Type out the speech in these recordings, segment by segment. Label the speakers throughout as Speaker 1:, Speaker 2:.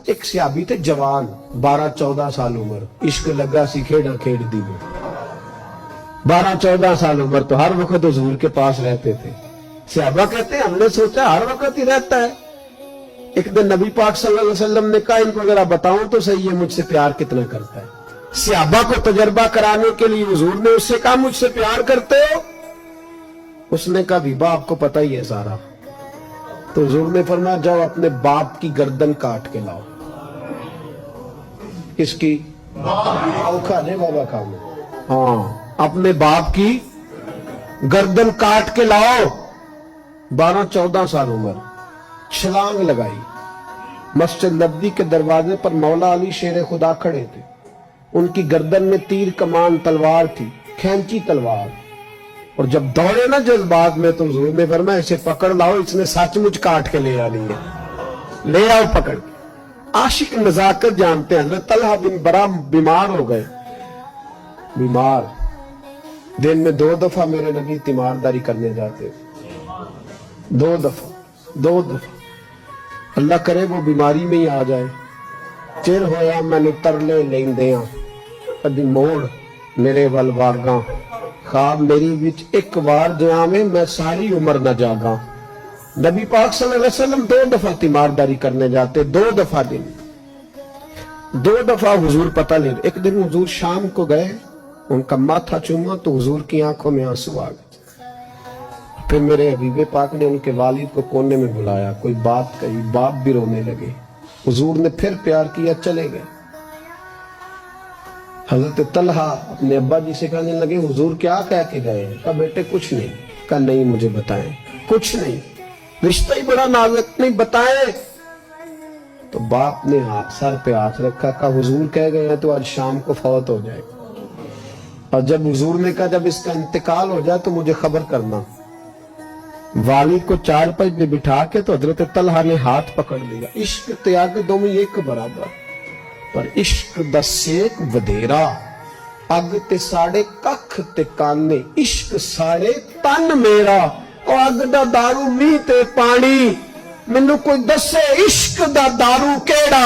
Speaker 1: ایک صحابی تھے جوان 12-14 سال عمر, عشق لگا سی کھیڑا کھیڑ دی میں. 12-14 سال عمر تو ہر وقت حضور کے پاس رہتے تھے. صحابہ کہتے ہیں ہم نے سوچا ہر وقت ہی رہتا ہے. ایک دن نبی پاک صلی اللہ علیہ وسلم نے کہا ان کو اگر آپ بتاؤں تو صحیح ہے مجھ سے پیار کتنا کرتا ہے. صحابہ کو تجربہ کرانے کے لیے حضور نے اس سے کہا مجھ سے پیار کرتے ہو؟ اس نے کہا بیبا آپ کو پتہ ہی ہے سارا. تو حضور نے فرمایا جاؤ اپنے باپ کی گردن کاٹ کے لاؤ. کس کی؟ اوکھا نہیں بابا کام. ہاں اپنے باپ کی گردن کاٹ کے لاؤ. 12-14 سال عمر, چھلانگ لگائی. مسجد نبوی کے دروازے پر مولا علی شیر خدا کھڑے تھے. ان کی گردن میں تیر کمان تلوار تھی, کھینچی تلوار. اور جب دوڑے نا جذبات میں تو حضور نے فرمایا اسے پکڑ لاؤ, اس نے سچ مچ کاٹ کے لے آنی ہے, لے آؤ پکڑ. عاشق نزاکت جانتے ہیں. حضرت طلحہ بن برا بیمار ہو گئے. بیمار, دن میں 2 دفعہ میرے نبی تیمارداری کرنے جاتے. 2 دفعہ. اللہ کرے وہ بیماری میں ہی آ جائے. چر ہویا میں نے ترلے لیندیاں, ادھی موڑ میرے ول واگاں. خواب میری وچ ایک وار جاویں میں ساری عمر نہ جاگاں. نبی پاک صلی اللہ علیہ وسلم 2 دفعہ تیمارداری کرنے جاتے. 2 دفعہ دن, 2 دفعہ حضور پتہ لے. ایک دن حضور شام کو گئے, ان کا ماتھا چوما تو حضور کی آنکھوں میں آنسو آ گئے. پھر میرے حبیب پاک نے ان کے والد کو کونے میں بلایا, کوئی بات کہی, باپ بھی رونے لگے. حضور نے پھر پیار کیا, چلے گئے. حضرت طلحہ اپنے ابا جی سے کہنے لگے حضور کیا کہہ کے گئے؟ کہا بیٹے کچھ نہیں. کہا نہیں مجھے بتائیں. کچھ نہیں, رشتہ ہی بڑا نازک, نہیں بتائیں. تو باپ نے سر پہ ہاتھ رکھا, کہا حضور کہہ گئے ہیں تو آج شام کو فوت ہو جائے. اور جب حضور نے کہا جب اس کا انتقال ہو جائے تو مجھے خبر کرنا. والد کو 4 پہ بٹھا کے تو حضرت طلحہ نے ہاتھ پکڑ لیا. عشق تیاگ دو میں ایک برابر, پر عشق دا سیک ودیرا. اگ تے ساڑے ککھ تے کانے, عشق ساڑے تن میرا. او اگ دا دارو می تے پانی, مینوں کوئی دسے عشق دا دارو کیڑا.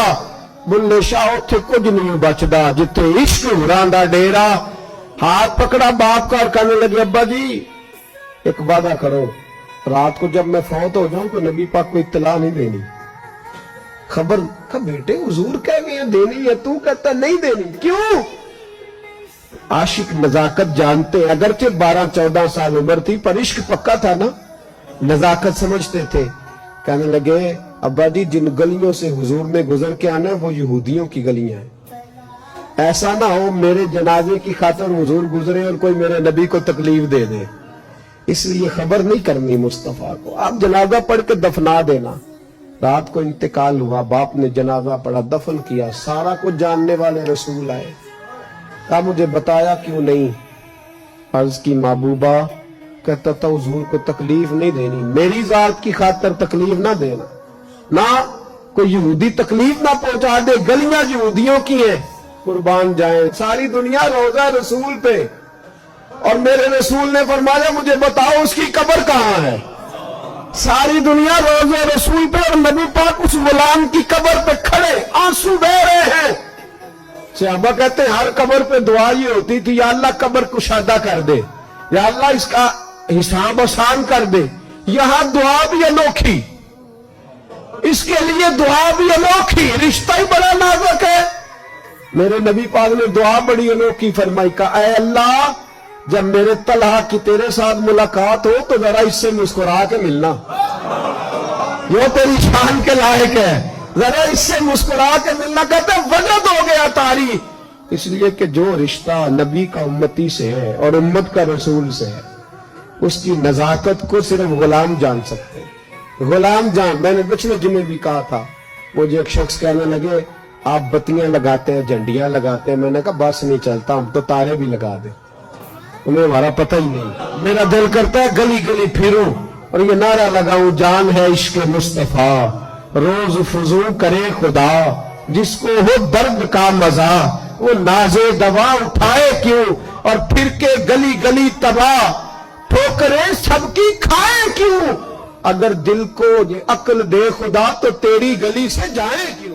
Speaker 1: بلے شاہ اتھے کچھ نہیں بچدا جتھے عشق ہوراں دا ڈیرا. ہاتھ پکڑا باپ کا اور کہنے لگے ابا جی ایک وعدہ کرو, رات کو جب میں فوت ہو جاؤں تو نبی پاک کو اطلاع نہیں دینی. خبر کہ بیٹے حضور کہہ گئے ہیں دینی ہے, تو کہتا نہیں دینی. کیوں؟ عاشق نزاکت جانتے ہیں. اگرچہ 12-14 سال عمر تھی پر عشق پکا تھا نا, نزاکت سمجھتے تھے. کہنے لگے ابا جی جن گلیوں سے حضور نے گزر کے آنا وہ یہودیوں کی گلیاں ہیں. ایسا نہ ہو میرے جنازے کی خاطر حضور گزرے اور کوئی میرے نبی کو تکلیف دے دے, اس لیے خبر نہیں کرنی مصطفیٰ کو. آپ جنازہ پڑھ کے دفنا دینا. رات کو انتقال ہوا, باپ نے جنازہ پڑھا, دفن کیا. سارا کچھ جاننے والے رسول آئے. کہا مجھے بتایا کیوں نہیں؟ عرض کی محبوبہ, کہتا تھا حضور کو تکلیف نہیں دینی, میری ذات کی خاطر تکلیف نہ دینا, نہ کوئی یہودی تکلیف نہ پہنچا دے. گلیاں یہودیوں کی ہیں, قربان جائیں. ساری دنیا روزہ رسول پہ, اور میرے رسول نے فرمایا مجھے بتاؤ اس کی قبر کہاں ہے. ساری دنیا روزہ رسول پہ, اور نبی پاک اس غلام کی قبر پہ کھڑے آنسو بہ رہے ہیں. صحابہ کہتے ہیں ہر قبر پہ دعا یہ ہوتی تھی, یا اللہ قبر کشادہ کر دے, یا اللہ اس کا حساب آسان کر دے. یہاں دعا بھی انوکھی, اس کے لیے دعا بھی انوکھی, رشتہ ہی بڑا نازک ہے. میرے نبی پاک نے دعا بڑی انوکھی فرمائی, کا اے اللہ جب میرے طلحہ کی تیرے ساتھ ملاقات ہو تو ذرا اس سے مسکرا کے ملنا, یہ تیری شان کے لائق ہے, ذرا اس سے مسکرا کے ملنا. کہتے وجد ہو گیا تاری, اس لیے کہ جو رشتہ نبی کا امتی سے ہے اور امت کا رسول سے ہے اس کی نزاکت کو صرف غلام جان سکتے ہیں. غلام جان. میں نے پچھلے جمعے بھی کہا تھا, مجھے ایک شخص کہنے لگے آپ بتیاں لگاتے ہیں, جھنڈیاں لگاتے ہیں. میں نے کہا بس نہیں چلتا, ہم تو تارے بھی لگا دیں, انہیں ہمارا پتہ ہی نہیں. میرا دل کرتا ہے گلی گلی پھروں اور یہ نعرہ لگاؤں, جان ہے عشق مصطفیٰ, روز فضو کرے خدا, جس کو ہو درد کا مزہ, وہ نازے دوا اٹھائے کیوں, اور پھر کے گلی گلی تباہ, ٹھوکریں سب کی کھائے کیوں. اگر دل کو یہ عقل دے خدا تو تیری گلی سے جائیں کیوں.